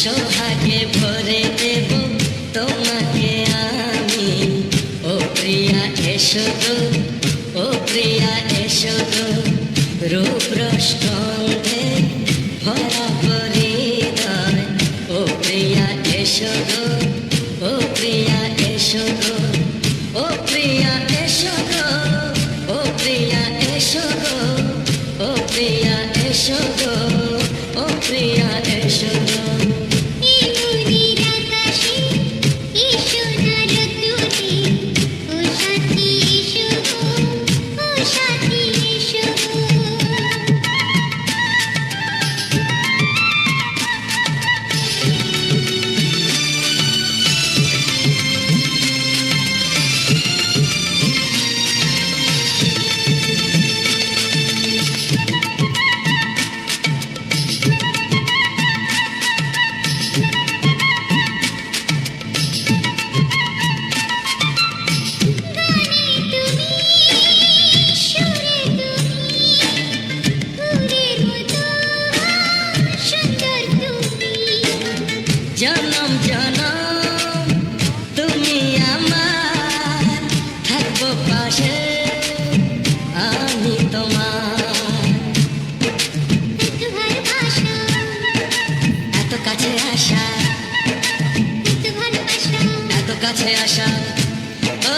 সোহাগে ভরে দেব তোমাকে আমি, ও প্রিয়া এসো গো, ও প্রিয়া এসো গো, রূপ রসগন্ধে ভরা হৃদয়, ও প্রিয়া এসো গো, ও প্রিয়া এসো গো, ও প্রিয়া এসো গো, ও প্রিয়া এসো গো, ও প্রিয়া এসো গো, ও প্রিয়া এসো গো। জনম জনম তুমি আমার, থাকবো পাশে আমি তোমার, এত কাছে আসা, এত কাছে আসা, ও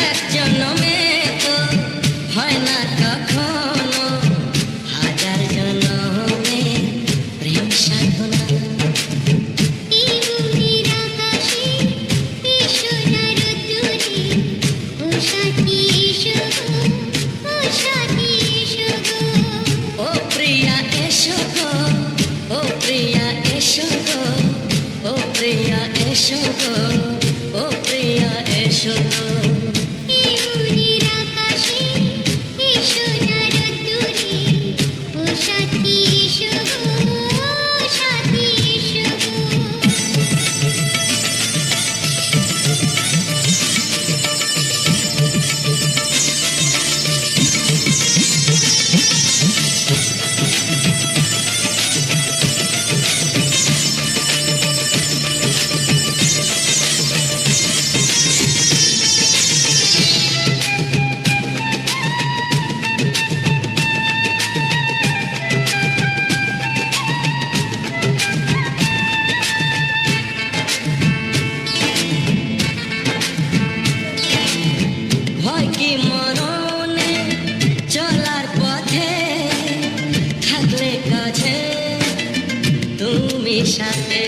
এক জন্মে তো হয় না কখনো, হাজার জন্মে প্রেম সাধনা। এসো গো, ও প্রিয়া এসো গো। সাথে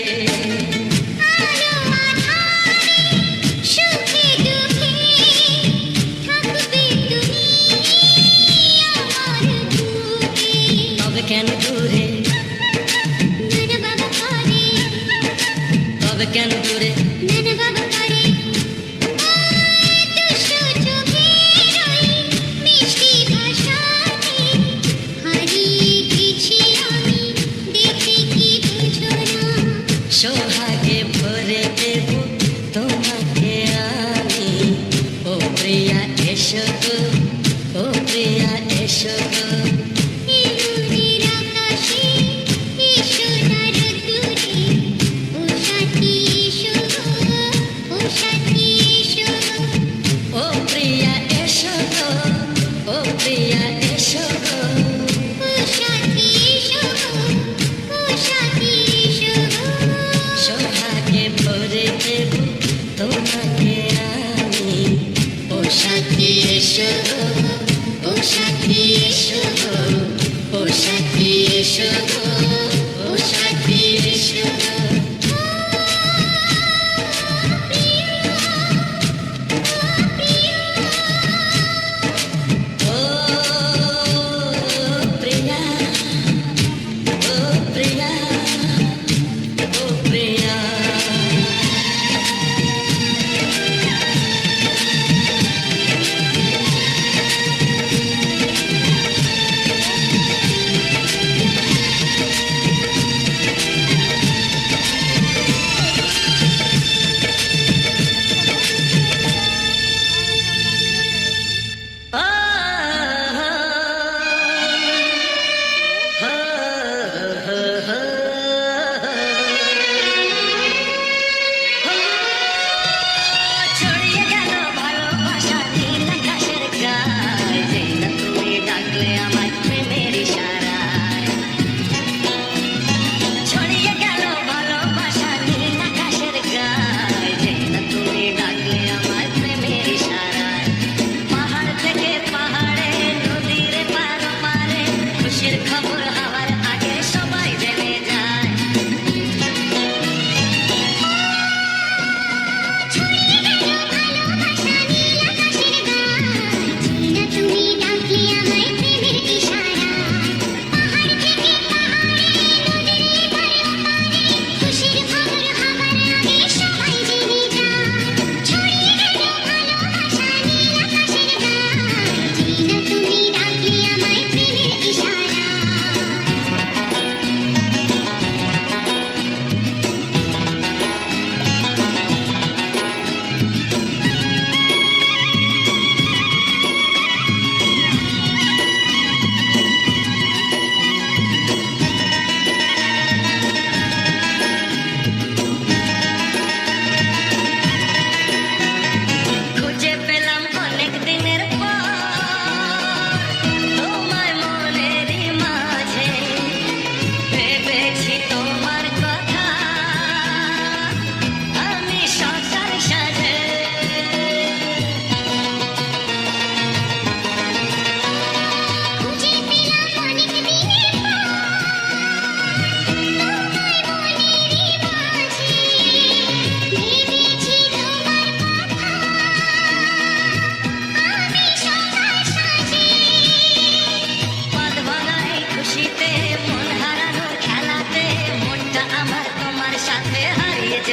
তবে কেন দূরে, তবে কেন দূরে, সোহাগে ভরে দেব তোমাকে আমি, ও প্রিয়া এসো গো, ও প্রিয়া এসো গো। ও প্রিয়া এসো গো, ও প্রিয়া এসো গো, সোহাগে ভরে দেব তোমাকে আমি, ও সাথী এসো গো, ও সাথী এসো গো, ও সাথী এসো গো, ও সাথী এসো গো।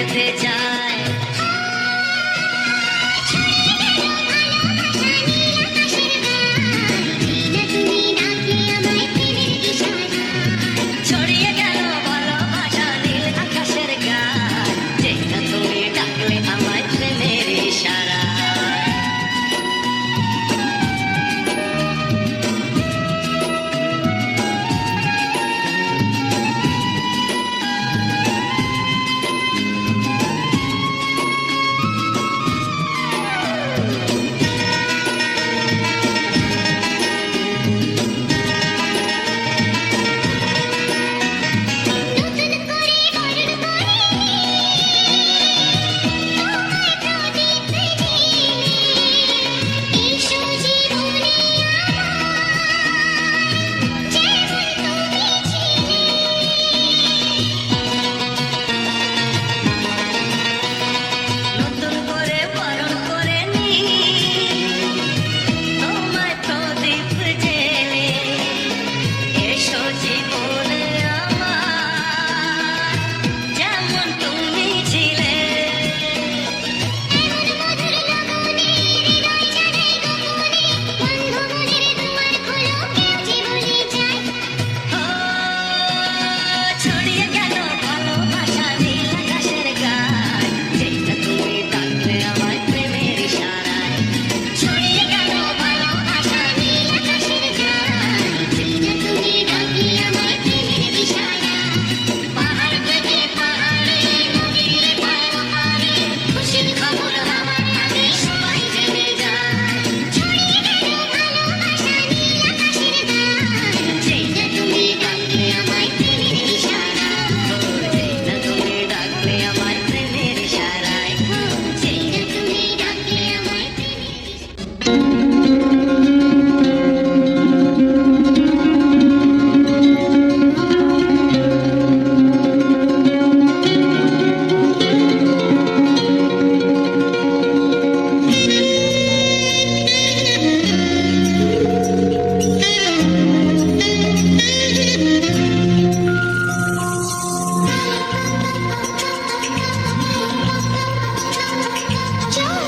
যেতে চায়। ছড়িয়ে গেল ভালোবাসা নীল আকাশের গায়, যেটা তুমি ডাকলে আমায় প্রেমের ইশারা। নতুন করে বরণ করে নি তোমায় প্রদীপ জেলে, এসো জীবনে আমার যেমন তুমি ছিলে। ও ছড়িয়ে গেল ভালোবাসা নীল আকাশের গায়, যেটা তুমি ডাকলে আমায় প্রেমের ইশারায়। ছড়িয়ে গেল ভালোবাসা নীল আকাশের গায়, যেটা তুমি ডাকলে আমায় প্রেমের ইশারায়। পাহাড় বেঁধে পাহাড়ে নদীর পারে খুশির খবর আমার কানে সবাই জেনে যায়। ছড়িয়ে গেল ভালোবাসা নীল আকাশের গায়, যেটা তুমি ডাকলে আমায় প্রেমের ইশারায়। যেটা তুমি ডাকলে আমায় প্রেমের ইশারায়। যেটা তুমি ডাকলে আমায় প্রেমের ইশারায়।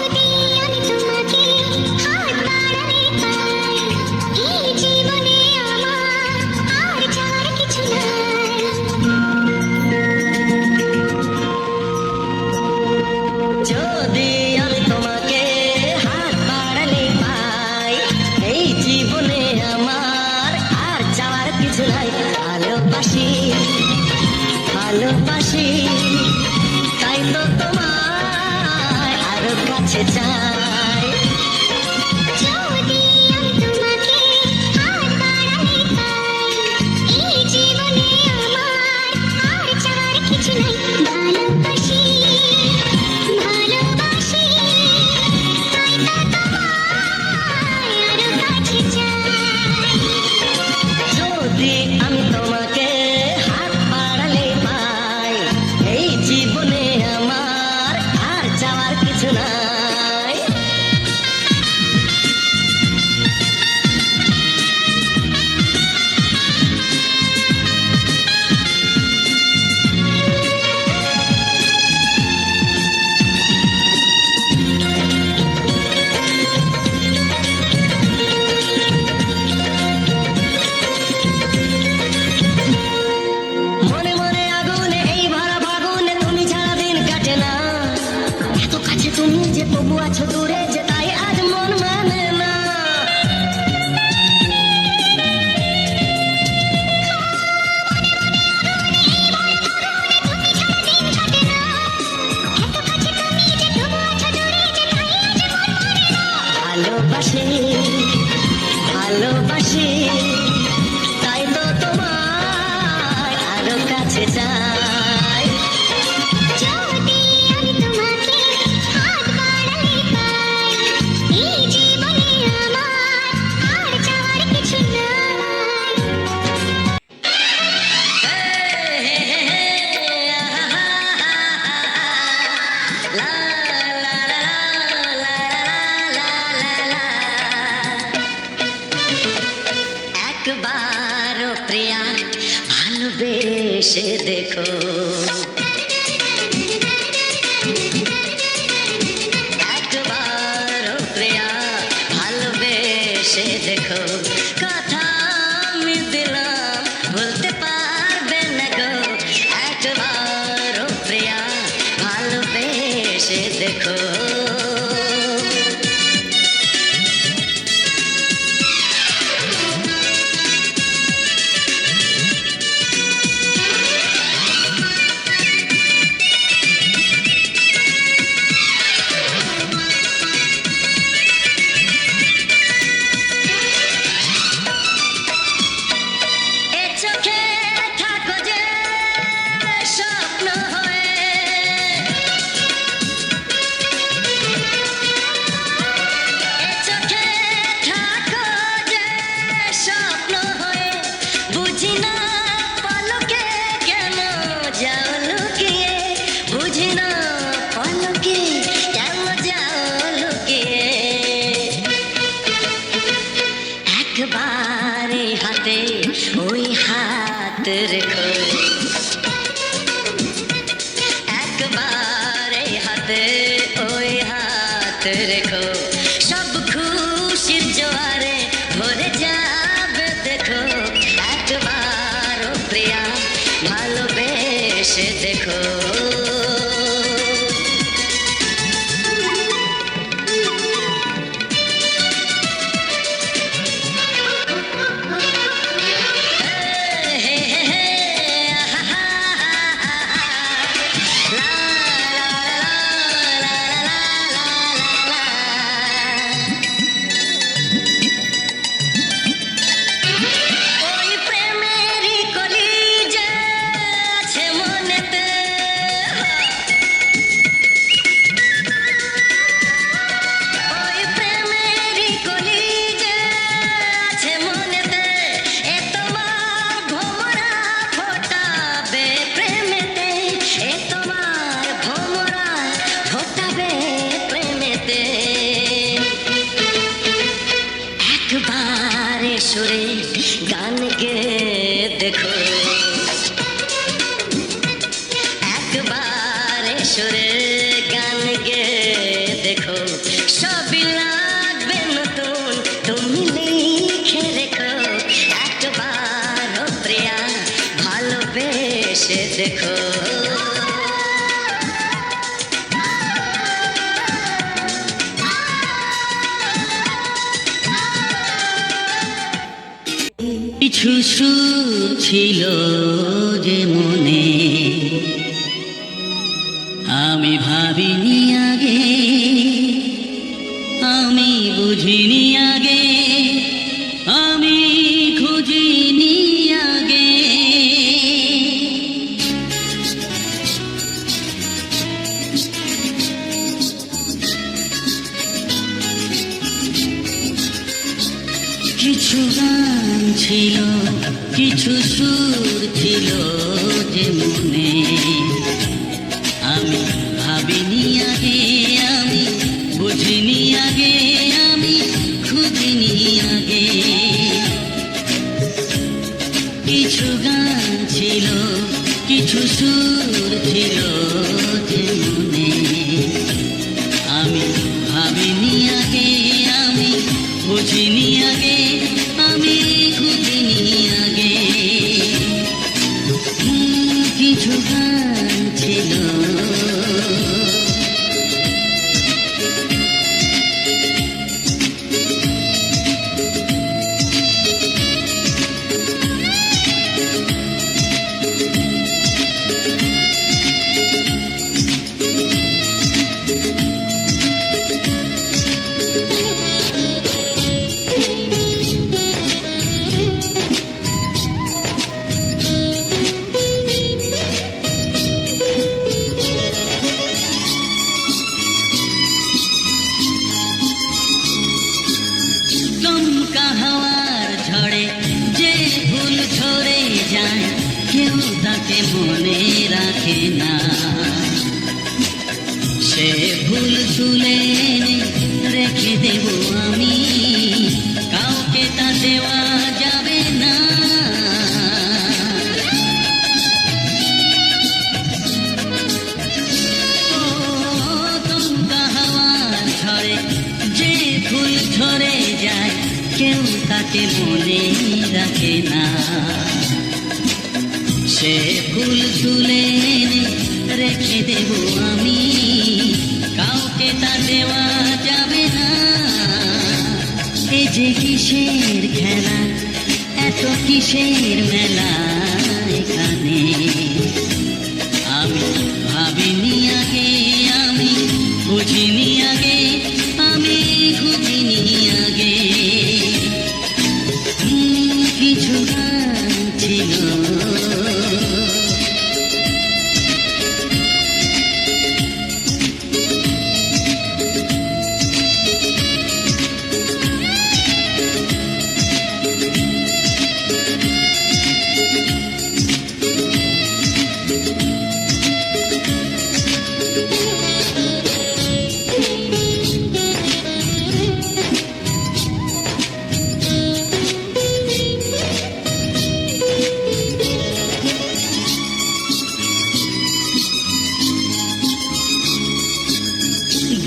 যদি আমি তোমাকে হাত বাড়াতে পাই, এই জীবনে আমার আর চাওয়ার কিছু নাই। যদি আমি তোমাকে হাত বাড়ালে পাই, এই জীবনে আমার আর চাওয়ার কিছু নাই। ভালোবাসি ভালোবাসি, তাই তো তোমায় আরো কাছে চাই। যদি আমি তোমাকে হাত বাড়াতে পাই, এই জীবনে আমার আর চাওয়ার কিছু নাই। ভালোবাসি ভালোবাসি, তাই তো তোমায় আরো কাছে চাই। যদি আমি তোমাকে হাত বাড়ালে পাই, এই জীবনে আমার আর চাওয়ার কিছু নাই। মনে মনে আগুনে এই ভরা ফাগুনে তুমি ছাড়া দিন কাটে না। এত কাছে তুমি যে তবু আছো দূরে, যে তাই আজ মন মানে না। ভালোবাসি ভালোবাসি, তাই তো তোমায় আরো কাছে চাই। যদি আমি তোমাকে হাত বাড়াতে পাই, এই জীবনে আমার আর চাওয়ার কিছু নাই। লা লা লা লা লা লা লা। একবারও প্রিয়া ভালোবেসে দেখো, ভালোবেসে দেখো কথা আমি দিলাম বলতে পারবে না গো একবার ও প্রিয়া ভালোবেসে দেখো একবারে হাতে ওই হাত রেখো একবারে হাতে ওই হাত রেখো সব খুশির জোয়ারে ভরে যাবে দেখো একবার ও প্রিয়া ভালোবেসে দেখো একবারে সুরে গান গে দেখো একবারে সুরে গান গে দেখো সবই লাগবে নতুন তুমি লিখে রেখো একবার ও প্রিয়া ভালোবেসে দেখো কিছু সুর ছিল যে মনে আমি ভাবিনি আগে আমি বুঝিনি আগে আমি খুঁজিনি আগে কিছু গান ছিল কিছু সুর ছিল যে মনে আমি ভাবিনি আগে আমি বুঝিনি আগে আমি খুঁজিনি আগে কিছু গান ছিল কিছু সুর ছিল যে মনে আমি ভাবিনি আগে আমি বুঝিনি আগে আমি খুঁজিনি আগে কিছু গান ছিল কেউ তাকে মনে রাখে না, সে ভুল তুলে রেখে দেব আমি, কাউকে তা দেওয়া যাবে না। তুমকা হাওয়ার ঝড়ে যে ফুল ঝরে যায়, কেউ তাকে মনে রাখে না। সে ফুল তুলে এনে রেখে দেব আমি, কাউকে তা দেওয়া যাবে না। এ যে কিসের খেলা, এত কিসের মেলা এখানে, আমি ভাবিনি আগে, আমি বুঝিনি আগে, আমি খুঁজিনি আগে। কিছু গান ছিল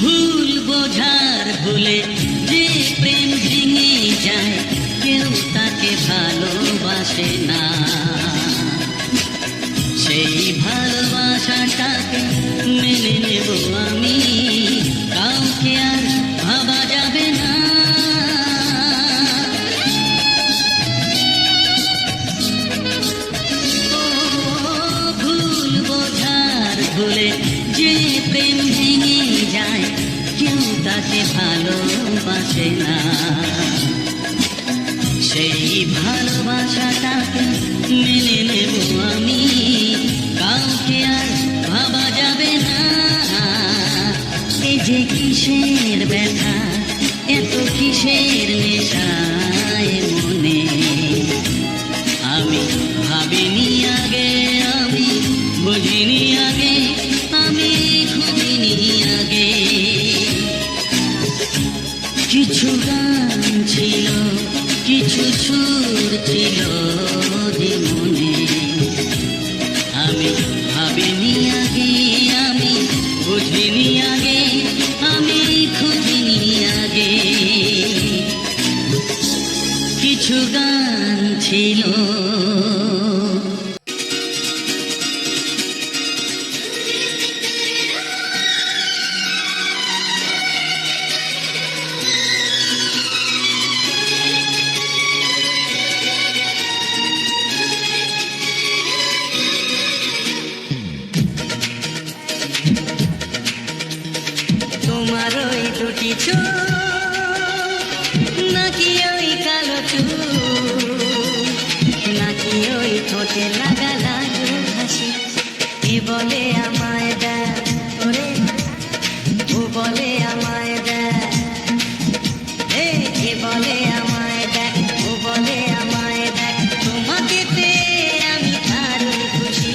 ভুল বোঝার ভুলে যে প্রেম ভেঙে যায়, কেউ তাকে ভালোবাসে না। সেই ভালোবাসাটাকে মেনে নেব আমি, কাউকে আর ভাবা যাবে না। ও ভুল বোঝার ভুলে যে প্রেম ভেঙে যায়, কেউ তাকে ভালোবাসে না। সেই ভালোবাসাটাকে মেনে নেব আমি, কাউকে আর ভাবা যাবে না। এই যে কিসের ব্যথা, এত কিসের নেশায় মনে, আমি ভাবিনি আগে, আমি বুঝিনি আগে, আমি খুঁজিনি আগে। কিছু গান ছিল, কিছু সুর ছিল যে মনে, আমি ভাবিনি আগে, আমি বুঝিনি আগে, আমি খুঁজিনি আগে। কিছু গান ছিল। তোমার ওই দুটি চোখ, নাকি ওই কালো চুল, নাকি ওই ঠোঁটে লাগা লাগু হাসি, কি বলে আমায় দেয় ওরে, ও বলে আমায় দেয়, কে বলে আমায় দেয়, ও বলে আমায় দেয়। তোমাকে পেয়ে আমি দারুণ খুশি,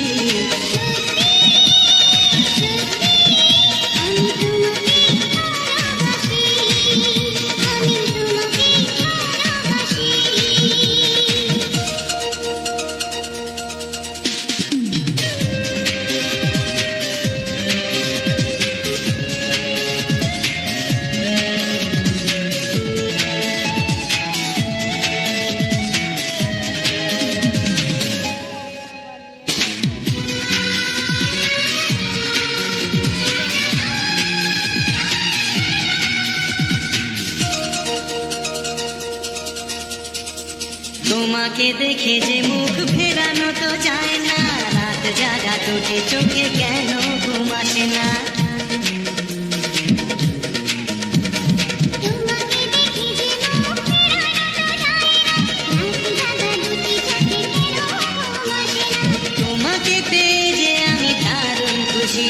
তোমাকে দেখে যে মুখ ফেরানো তো যায় না, রাত জাগা দুটি চোখে কেন ঘুম আসে না। তোমাকে পেয়ে যে আমি দারুণ খুশি,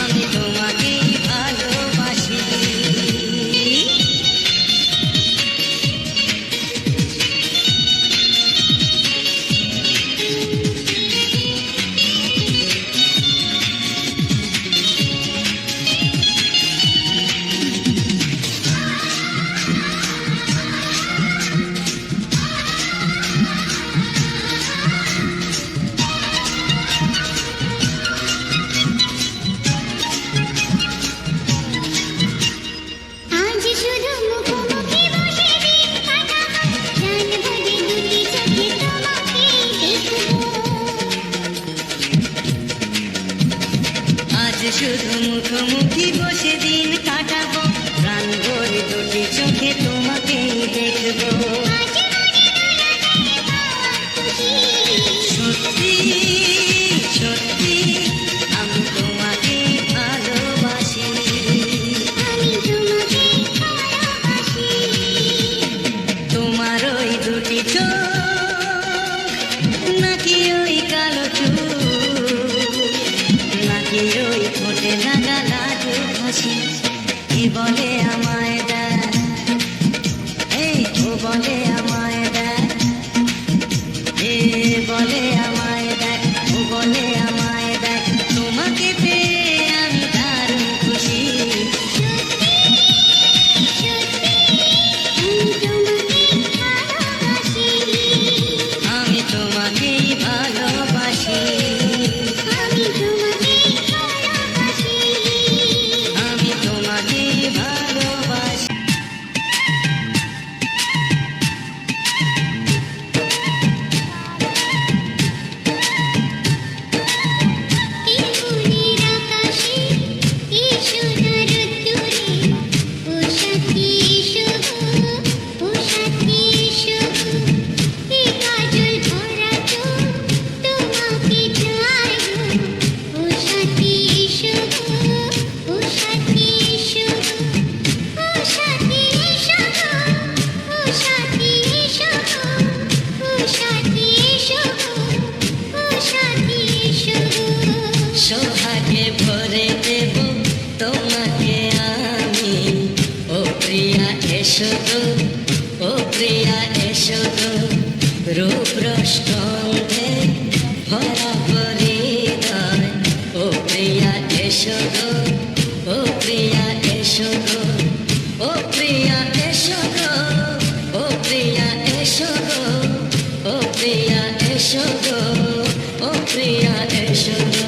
আমি তোমাকেই ভালোবাসি। শুধু মুখোমুখি বসে দিন কাটাবো, প্রাণ ভরে দুটি চোখে তোমাকেই দেখবো। সত্যি সত্যি আমি তোমাকে ভালোবাসি, তোমার ওই দুটি চোখ, নাকি ওই কালো চুল, নাকি ওই ঠোঁটে লাগা লাজু হাসি, কি বলে আমায় দেখ, এই ও বলে আমায় দেখ, এ বলে আমায় দেখ, ও বলে আমায় দেখ, তোমাকে পেয়ে আমি দারুণ খুশি। আমি তোমাকেই ভালোবাসি, আমি তোমাকেই ভালোবাসি। সোহাগে ভরে দেব তোমাকে আমি, ও প্রিয়া এসো গো, ও প্রিয়া এসো গো, রূপ রসগন্ধে ভরা হৃদয়, ও প্রিয়া এসো গো, ও প্রিয়া এসো গো, ও প্রিয়া এসো গো, ও প্রিয়া এসো গো, ও প্রিয়া এসো গো, ও প্রিয়া এসো গো।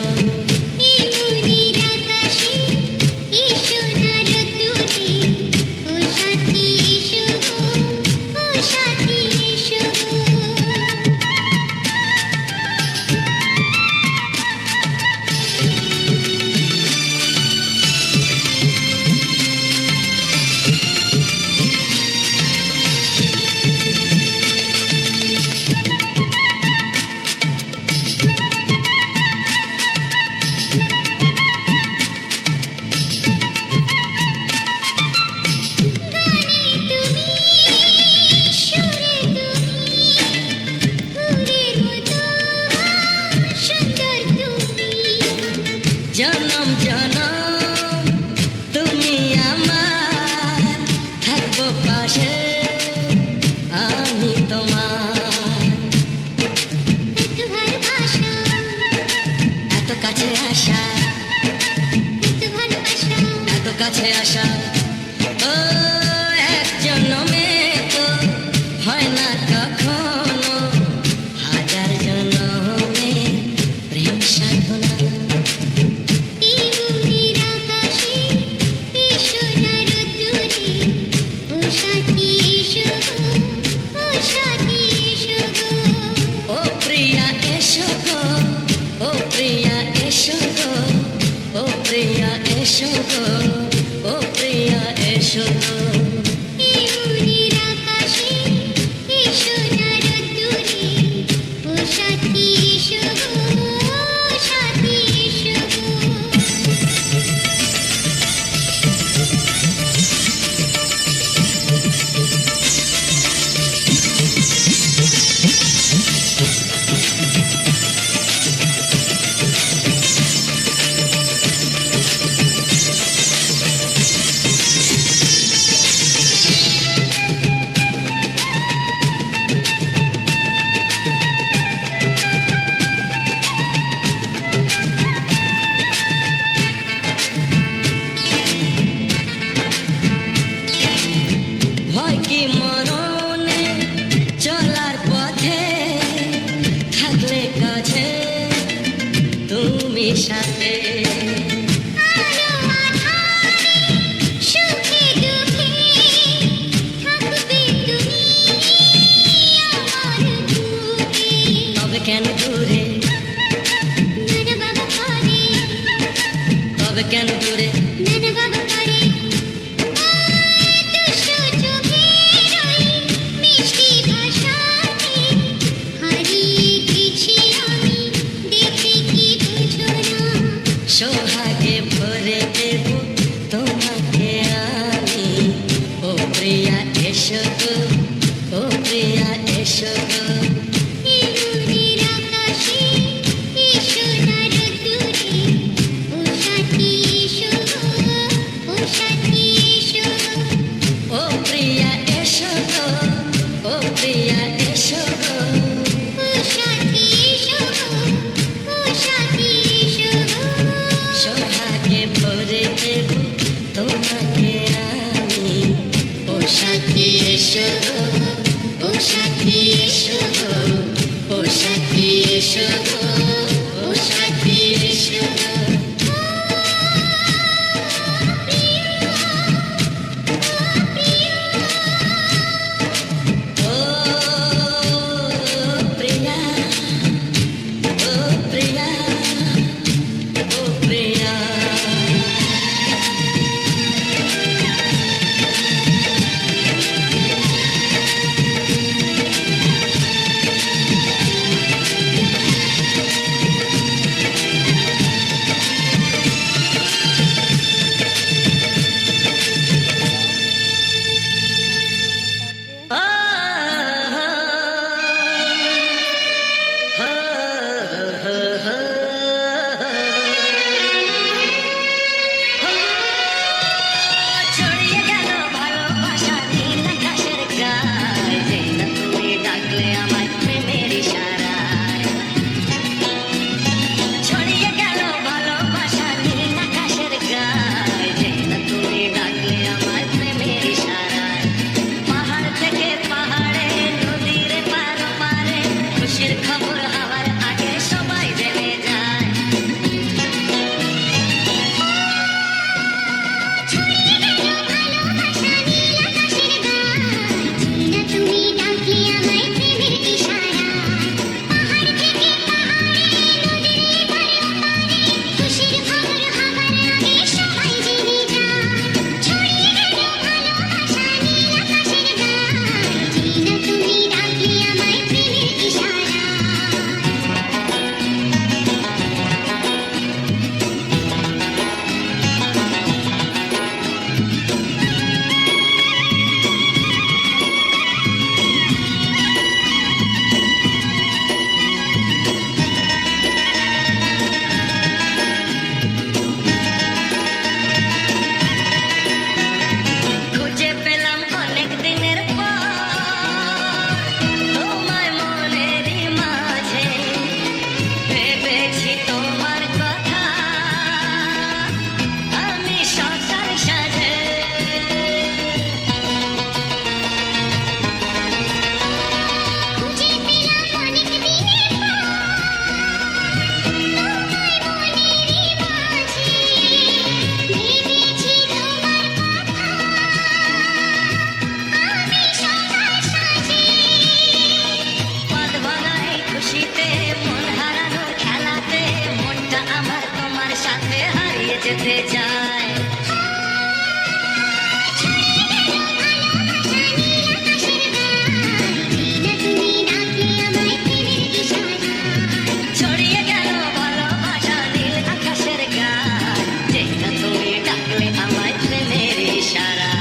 জনম জনম তুমি আমার, থাকবো পাশে আমি তোমার, এত কাছে আসা, এত কাছে আসা, ও এক জন্মে তো হয় না কখনো, হাজার জন্মে প্রেম সাধনা। ও প্রিয়া এসো গো, ও প্রিয়া এসো গো, ও প্রিয়া এসো গো, ও প্রিয়া এসো গো। ভয় কি মরণে চলার পথে, থাকলে কাছে তুমি সাথে, তবে কেন দূরে, তবে হবে কেন দূরে নানা বাবু করে দুষ্টু চোখের ওই মিষ্টি ভাষাতে হারিয়ে গেছি আমি, দেখে কি বুঝো না। সোহাগে ভরে দেব তোমাকে আমি, ও প্রিয়া এসো গো, ও প্রিয়া এসো গো। এই দূরের আকাশে এসো না রোদ্দুরে, ও সাথী এসো গো, ও সাথী এসো গো। ও প্রিয়া এসো গো, ও প্রিয়া এসো গো। ও সাথী এসো গো, ও সাথী এসো গো। সোহাগে ভরে দেব তোমাকে আমি, ও সাথী এসো গো, ও সাথী এসো গো, ও সাথী এসো গো, ও সাথী এসো গো। ও প্রিয়া, ও প্রিয়া, ও প্রিয়া। ছড়িয়ে গেল ভালোবাসা নীল আকাশের গায়ে, যেই না তুমি ডাকলে আমায় প্রেমের ইশারায়। ছড়িয়ে গেল ভালোবাসা নীল আকাশের গায়ে, যেই না তুমি ডাকলে আমায় প্রেমের ইশারায়। পাহাড় থেকে পাহাড়ে, নদীর পার পারে, খুশির খবর হওয়ার আগে সবাই জেনে যায়। ছড়িয়ে গেল ভালোবাসা নীল আকাশের গায়ে, যেই না তুমি ডাকলে আমায় প্রেমের ইশারায়। পাহাড় থেকে পাহাড়ে, নদীর ধারে পারে, খুশির খবর হবার আগে সবাই জেনে যায়। ছড়িয়ে গেল ভালোবাসা নীল আকাশের গায়ে, যেই না তুমি ডাকলে আমায় প্রেমের ইশারায়। খুঁজে পেলাম অনেক দিনের পর তোমায় মনেরই মাঝে, ভেবেছি তোমার কথা আমি সকাল সাজে। খুঁজে পেলাম অনেক দিনের পর তোমায় মনেরই মাঝে, ভেবেছি তোমার কথা আমি সকাল সাজে। পথ ভাঙাই খুশিতে, মন হারানোর খেলাতে, মনটা আমার তোমার সাথে হারিয়ে যেতে চায়। ছড়িয়ে গেল ভালোবাসা নীল আকাশের গায়ে, যেই না তুমি ডাকলে আমায় প্রেমের ইশারায়। ছড়িয়ে গেল ভালোবাসা নীল আকাশের গায়ে, যেই না তুমি ডাকলে আমায় প্রেমের ইশারায়।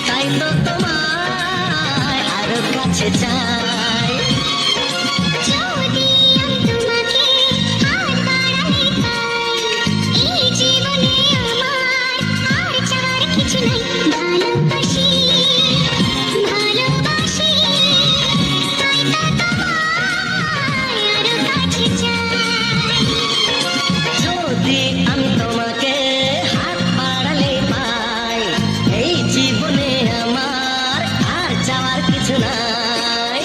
তাই তো তোমায় আরো কাছে চাই। যদি আমি তোমাকে হাত বাড়াতে পাই, এই জীবনে আমার আর চাওয়ার কিছু নাই। ভালোবাসি, ভালোবাসি, তাই তো তোমায় আরো কাছে চাই। যদি আমি তোমাকে হাত বাড়ালে পাই, এই জীবনে আমার আর যাওয়ার কিছু নাই।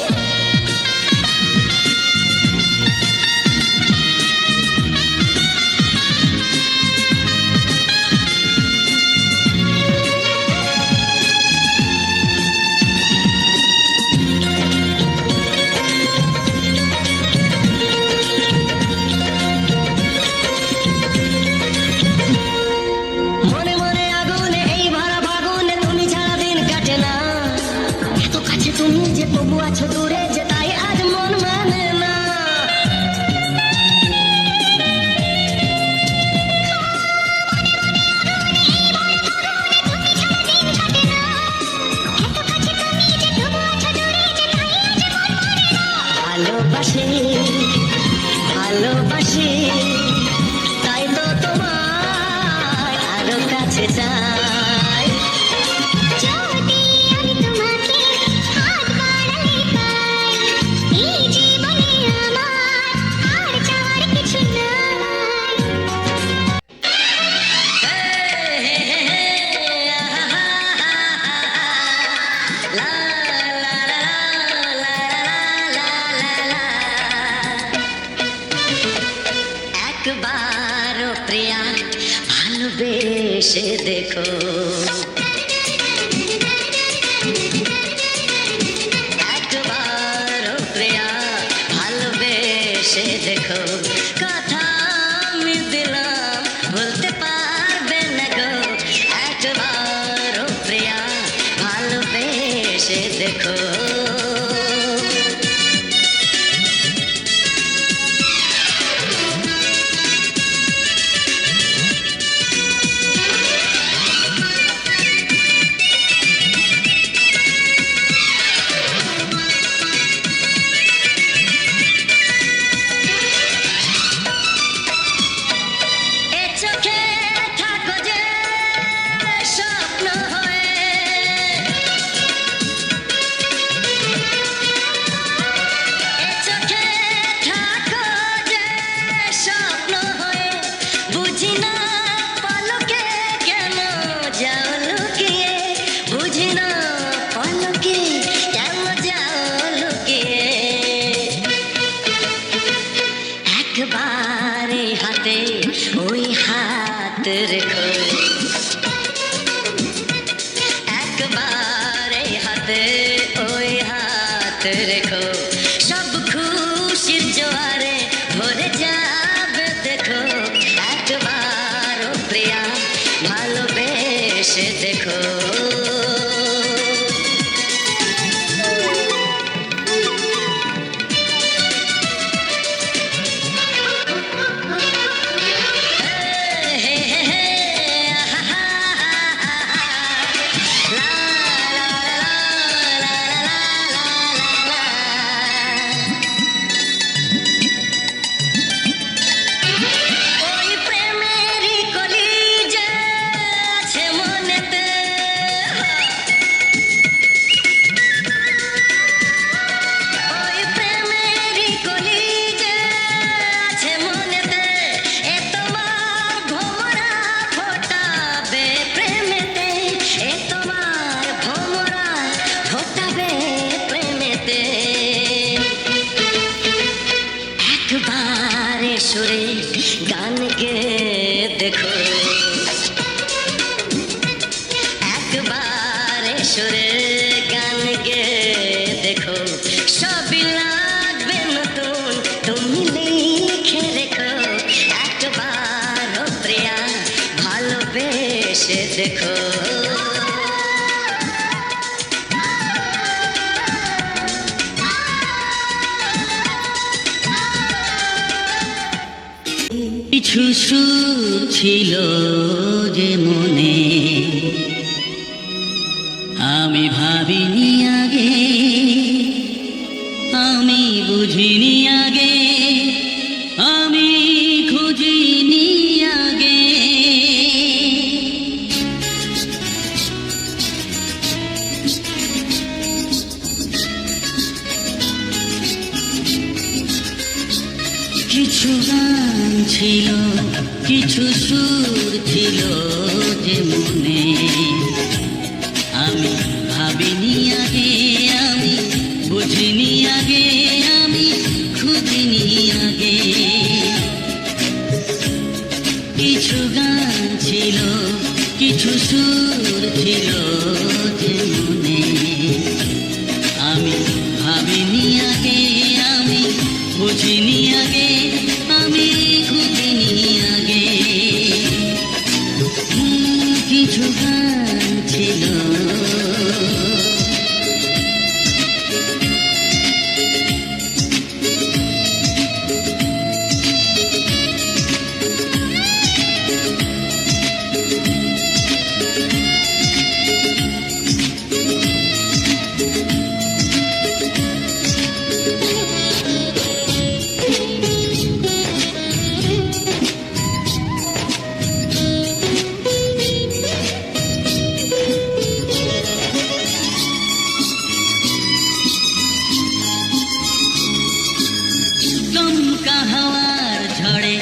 মনে মনে আগুনে এই ভরা ফাগুনে তুমি ছাড়া দিন কাটে না। এত কাছে তুমি যে তবু আছো দূরে, যে তাই আজ মন মানে না। ভালোবাসি, ভালোবাসি, তাই তো তোমায় আরো কাছে চাই। যদি আমি তোমাকে হাত বাড়াতে পাই, এই জীবনে আমার আর চাওয়ার কিছু নাই। একবারও প্রিয়া ভালোবেসে দেখো, একবারও প্রিয়া ভালোবেসে দেখো। কথা আমি দিলাম বলতে পারবে না গো, একবারও প্রিয়া ভালোবেসে দেখো। এ চোখে থাকো যে স্বপ্ন হয়ে, এ চোখে থাকো যে স্বপ্ন হয়ে, বুঝি না পলকে কেন যাও লুকিয়ে, বুঝি না পলকে কেন যাও লুকিয়ে। একবারে হাতে ওই হাত রেখো, একবারে হাতে ওই হাত রেখো। সব খুশির জোয়ারে ভরে যাবে দেখো, একবারও প্রিয়া ভালোবেসে দেখো। ওই প্রেমেরই কলিজা আছে মনেতে, ওই প্রেমেরই কলিজা আছে মনেতে। এ তোমার ভোমরা ফোটাবে প্রেমেতে, এ তোমার ভোমরা ফোটাবে প্রেমেতে। একবারে সুরে গান গেয়ে দেখো, একবারে সুরে গান গেয়ে দেখো। সবই লাগবে নতুন তুমি লিখে রেখো, একবারও প্রিয়া ভালোবেসে দেখো। কিছু সুর ছিল যে মনে, আমি ভাবিনি আগে, আমি বুঝিনি আগে, আমি খুঁজিনি আগে। কিছু গান ছিল, কিছু সুর ছিল যে মনে, আমি ভাবিনি আগে, আমি বুঝিনি আগে, আমি খুঁজিনি আগে। কিছু গান ছিল, কিছু সুর ছিল যে মনে, আমি ভাবিনি আগে, আমি বুঝিনি আগে, আমি খুঁজিনি আগে। কিছু গান ছিল। দমকা হাওয়ার ঝড়ে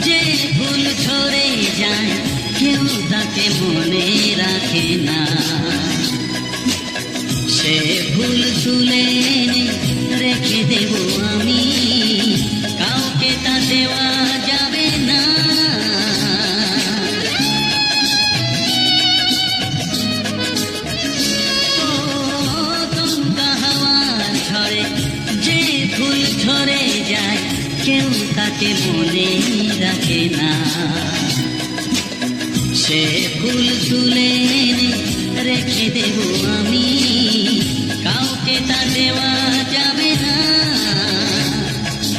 যে ফুল ঝরে যায়, কেউ তাকে মনে রাখে না। সে ফুল তুলে এনে রেখে দেব আমি, কাউকে তা দেওয়া যাবে না। ও দমকা হাওয়ার ঝড়ে যে ফুল ঝরে যায়, কেউ তাকে মনে রাখে না। সে ফুল তুলে এনে রেখে দেব আমি, কাউকে তা দেওয়া যাবে না।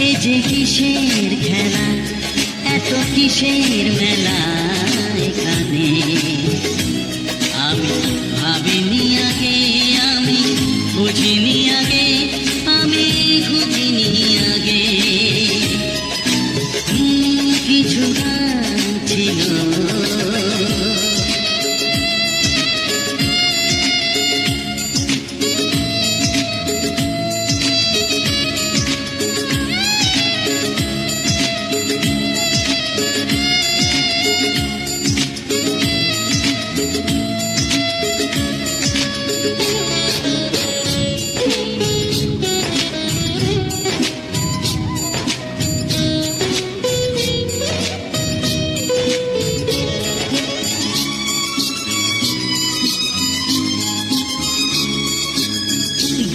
এ যে কিসের খেলা, এত কিসের মেলা এখানে, আমি ভাবিনি আগে, আমি বুঝিনি আগে, আমি খুঁজিনি আগে। কিছু গান ছিল।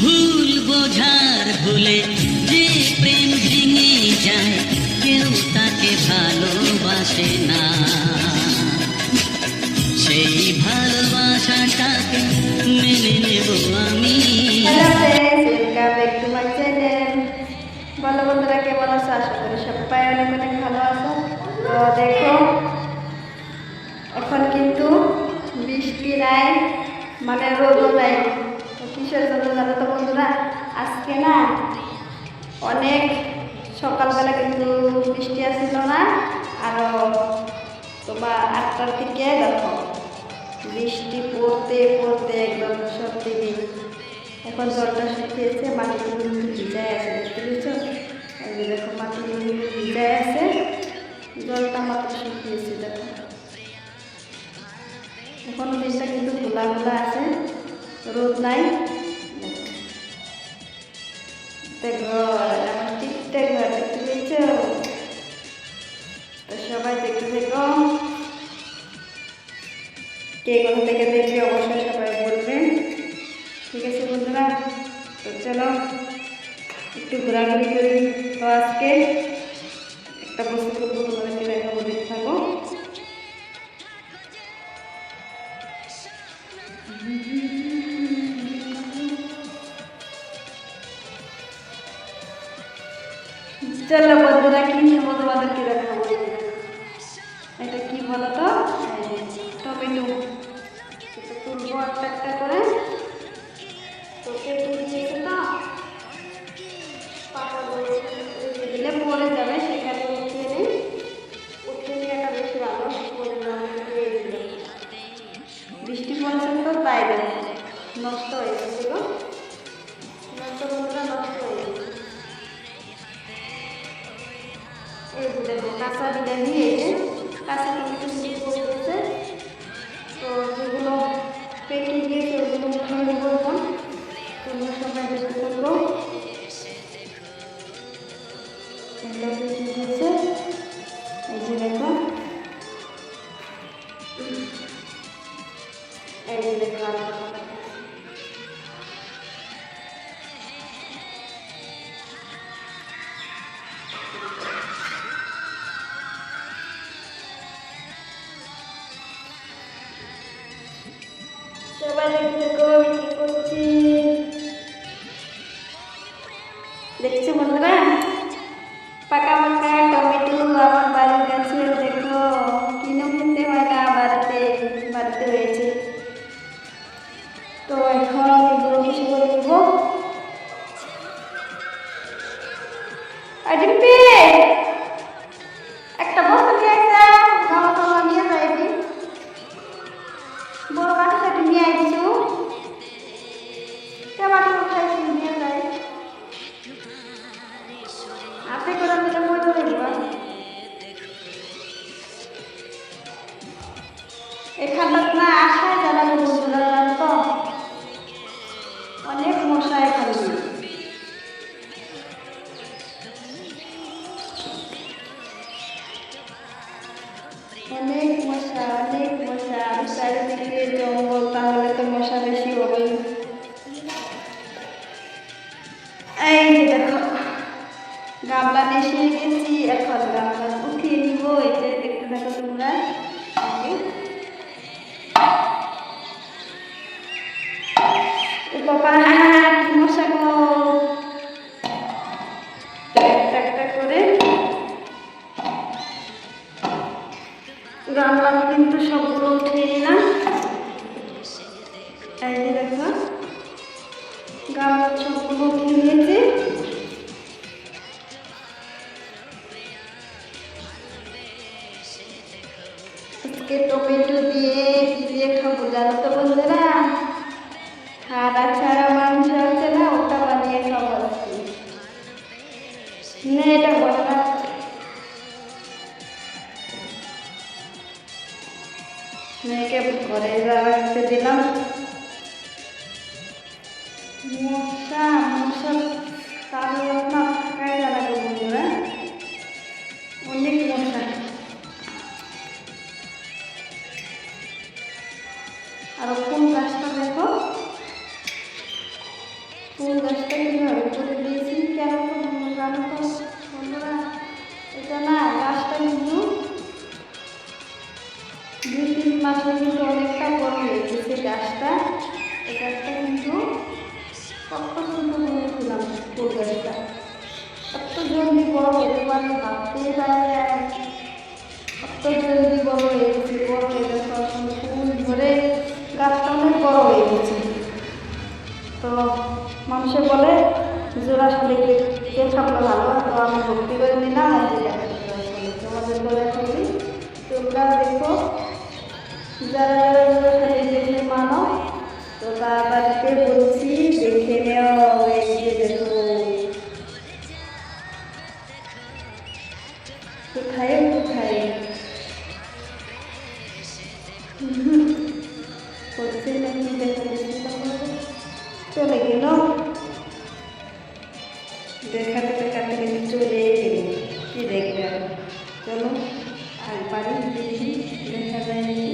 ভুল বোঝার ভুলে যে প্রেম ভেঙে যায়, কেউ তাকে ভালোবাসে না। সেই ভালোবাসাটাকে মেনে নেব আমি। Hello friends, welcome back to my channel. ভালো বন্ধুরা, কেমন আছো? আশা করি সবাই অনেক অনেক ভালো আছো। তো দেখো, এখন কিন্তু বৃষ্টি নাই, মানে রোদও নাই। তো কিসের জন্য জানো তো বন্ধুরা? আজকে না অনেক সকালবেলা কিন্তু বৃষ্টি আসছিল না, আরও তোমার 8টার দিকে দেখো বৃষ্টি পড়তে পড়তে একদম সত্যি। এখন জলটা শুকিয়েছে, মাটিগুলো কিন্তু ভিজায় আছে, দেখতে পেয়েছ? এই যে দেখো মাটিগুলো কিন্তু ভিজায় আছে, জলটা মাত্র শুকিয়েছে। দেখো এখনো দিনটা কিন্তু খোলা খোলা আছে, রোদ নাই। দেখো আমার টিকতে ঘর, দেখতে পেয়েছ? তো সবাই দেখতে দেখো, কে কোথা থেকে দেখবে অবশ্যই সবাই বলবেন। ঠিক আছে বন্ধুরা, তো চলো একটু ঘোরাঘুরি করি। তো আজকে একটা বস্তু করবো, তোমাদেরকে দেখাবো, দেখতে থাকো। চলো বন্ধুরা, কি নেবো তোমাদেরকে দেখাবো। এটা কি বলো তো? টমেটো। এটা তুলবো একটা একটা করে। দেখো নষ্ট হয়ে গেছে গো, নষ্ট বন্ধুরা নষ্ট হয়ে গেছে। এই যে দেখো কাঁচা বিলাহি, এই যে কাঁচা টমেটো পড়ে গেছে। তো যেগুলো পেকে গিয়েছে ওগুলো উঠিয়ে নেবো এখন। তোমরা সবাই দেখতে থাকো। এগুলো পেকে গেছে, এই যে দেখো, এই যে দেখো সবাই দেখতে থাকো আমি কি করছি। দেখছো বন্ধুরা, পাকা পাকা টমেটো আমার বাড়ির গাছে, দেখো কিনে কিনতে হয় না, বাড়িতে হয়েছে। তো এখন এগুলো কিছু করে দেবো। একটা বস্তা নিয়ে আসা, গাওয়া গাওয়া নিয়ে যাইবি, বড় কাঠি কাঠি নিয়ে আইছো, টমাটো খাইছি নিয়ে যাই, আপনি করে দিলে মজা দেখবা। এখানটা না আসায় জানাবো বন্ধুরা, জানতো অনেক মশা এখানে। অনেক মশা, অনেক মশা, চারিদিকে জঙ্গল, তাহলে তো মশা বেশি হবেই। এই যে দেখো গামলা নিয়ে গেছি, এখন গামলা উঠিয়ে নিব। এই যে দেখতে দেখো তোমরা, বাবা কি মশা গো, একটা একটা করে গামলা কিন্তু সবগুলো উঠিয়ে নিলাম। এই যে দেখো গামলা সবগুলো উঠিয়ে নিয়েছি। আজকে টমেটো দিয়ে কি দিয়ে খাবো জানো তো বন্ধুরা, হাড়া ছাড়া মাংস আছে না, ওটা বানিয়ে খাবো আজকে। না এটা বলা মেয়েকে ঘরে রাখতে দিলাম। মশা মশা তাহলে আপনার থাকাই জানাবো বন্ধুরা, অনেক মশা। আর ফুল গাছটা দেখো, ফুল গাছটা কিভাবে করে দিয়েছি, কেন তো জানো তো বন্ধুরা, এটা না গাছটা কিন্তু 2-3 মাসে কিন্তু অনেকটা বড় হয়ে গেছে গাছটা। এই গাছটা কিন্তু কত সুন্দর হয়েছিলাম, ফুল গাছটা কত জলদি বড় হতে পারলে ভাবতেই পারা যায়, কত জলদি বড় হয়ে গেছে। বড় হয়ে গেছে, ফুল ধরে গাছটা অনেক বড় হয়ে গেছে। তো মানুষে বলে জোড়া শালিকে কে থাকলে ভালো, তো আমি ভক্তি করে নিলাম। তোমাদের বলে থাকি তোমরা দেখো, যারা যারা জোড়া শালিক দেখে মানো, তো তাদেরকে বলছি দেখে নেও। এই যে দেখো কোথায় কোথায় করছে নাকি দেখা চলে গেল, দেখাতে দেখাতে কিন্তু চলে গেল। কি দেখবে, চলো আর বাড়ি দেখি দেখা যায় নাকি।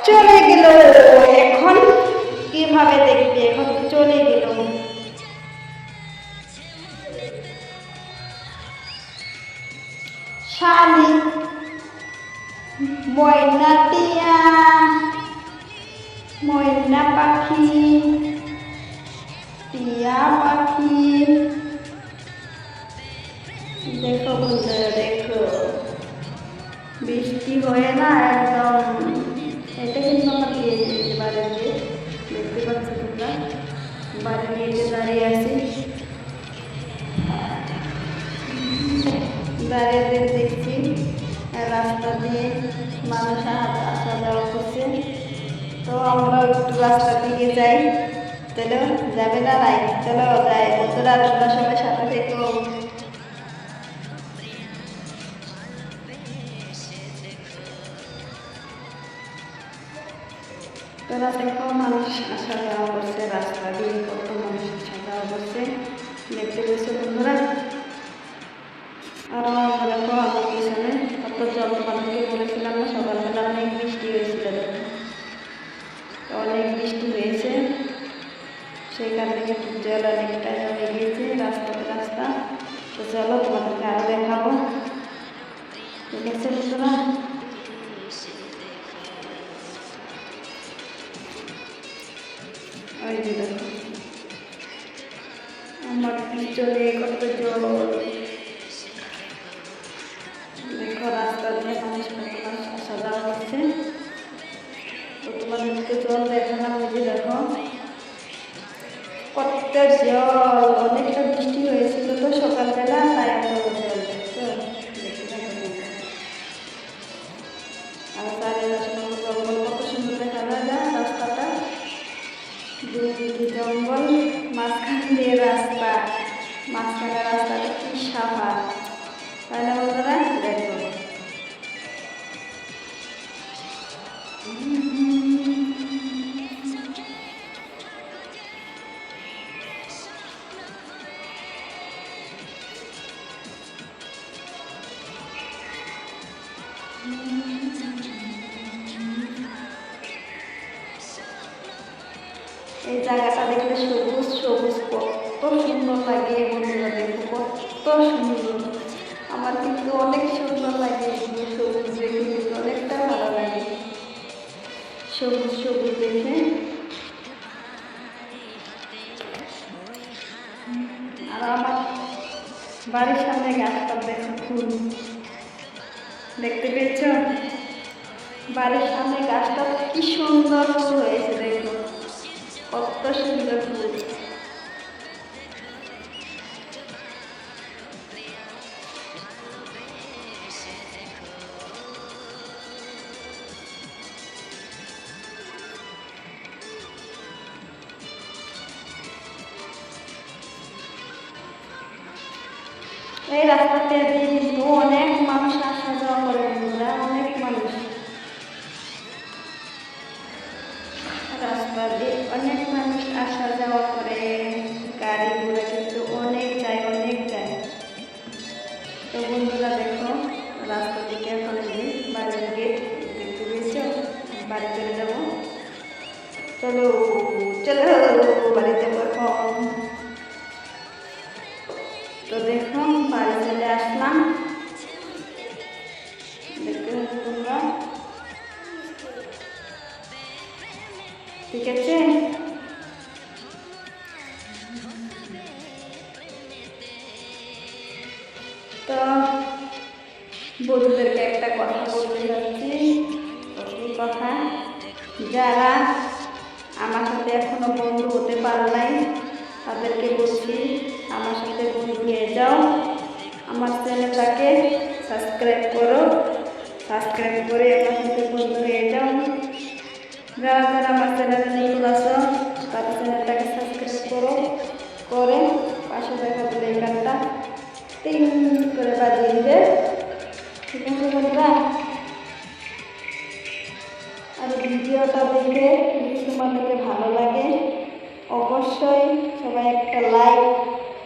চলে গেল, এখন কিভাবে দেখবে, এখন চলে গেল। শালিক ময়না টিয়া, ময়না পাখি, টিয়া পাখি, দেখো বন্ধুরা দেখো, বৃষ্টি হয়ে না একদম, এটা কিন্তু আমার দিয়ে দিয়েছে বাড়িতে, দেখতে পাচ্ছ তোমরা, বাড়ির নিচে দাঁড়িয়ে আছি। দাঁড়িয়ে দেখছি রাস্তা দিয়ে মানুষ আসা যাওয়া করছে। তো আমরা একটু রাস্তা দিকে যাই। চলো, যাবে না নাই? চলো যাই বন্ধুরা, তোমরা সবাই সাথে থেকো। তোরা দেখো মানুষ আসা যাওয়া করছে, রাস্তা দিয়ে কত মানুষ আসা যাওয়া করছে দেখতে পেয়েছো বন্ধুরা। আর দেখো আমার পিছনে কত জল, তোমাদেরকে বলেছিলাম না সকালবেলা অনেক বৃষ্টি হয়েছিল, দেখো অনেক বৃষ্টি হয়েছে, সেই কারণে কিন্তু জল অনেকটা জমে গিয়েছে রাস্তা। তো চলো তোমাদেরকে আরও দেখাবো, ঠিক আছে বন্ধুরা। ওই যে দেখো আমার পিছনে কত জল, দেখো রাস্তা দিয়ে মানুষ আসা যাওয়া করছে। তো তোমাদেরকে জল দেখালাম, ওই যে দেখো কত জল, অনেকটা বৃষ্টি হয়েছিল তো সকালবেলা, তাই এত জল দেখছো, দেখতে থাকো। আর চারিপাশে জঙ্গল, কত সুন্দর দেখা যায় না রাস্তাটা, দুদিকে জঙ্গল, মাঝখান দিয়ে রাস্তা, মাঝখানে রাস্তাটা কি সাফা, তাই না বন্ধুরা? দেখো এই জায়গাটা দেখলে সবুজ সবুজ কত সুন্দর লাগে বন্ধুরা, দেখো কত সুন্দর, আমার কিন্তু অনেক সুন্দর লাগে সবুজ দেখে, কিন্তু অনেকটা ভালো লাগে সবুজ সবুজ দেখে। আর আমার বাড়ির সামনে গাছটা দেখো, ফুল দেখতে পেয়েছ? বাড়ির সামনে গাছটা কি সুন্দর ফুল হয়েছে, দেখো কত সুন্দর ফুল। এই রাস্তাতে দিয়ে কিন্তু অনেক মানুষ আসা যাওয়া করে বন্ধুরা, অনেক মানুষ রাস্তা দিয়ে অনেক মানুষ আসা যাওয়া করে, গাড়ি ঘোড়া কিন্তু অনেক যায়। তো বন্ধুরা দেখো রাস্তা থেকে এখন বাড়ির গেট দেখতে পেয়েছো, বাড়ি চলে যাবো, চলো বাড়ি যাবো এখন। তো দেখো বাড়ি চলে আসলাম, দেখতে পাচ্ছ তোমরা, ঠিক আছে? তো বন্ধুদেরকে একটা কথা বলতে যাচ্ছি, এই কথা, যারা আমার সাথে এখনো বন্ধু হতে পারো নাই তাদেরকে বলছি আমার সাথে বন্ধু হয়ে যাও, আমার চ্যানেলটাকে সাবস্ক্রাইব করো, সাবস্ক্রাইব করে আমার সাথে বন্ধু হয়ে যাও। যারা যারা আমার চ্যানেলে নতুন আছো তাদের চ্যানেলটাকে সাবস্ক্রাইব করো, করে পাশে দেখা দিলে গানটা টিং করে বাজিয়ে দিবে, ঠিক আছে বন্ধুরা? আর ভিডিওটা দেখে যদি তোমাদেরকে ভালো লাগে অবশ্যই সবাই একটা লাইক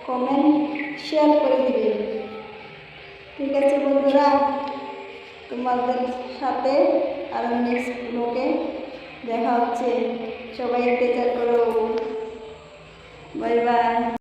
কমেন্ট শেয়ার করে দিবে, ঠিক আছে বন্ধুরা? তোমাদের সাথে আরও নেক্সট ব্লগে দেখা হচ্ছে, সবাই টেক কেয়ার করো, বাই বাই।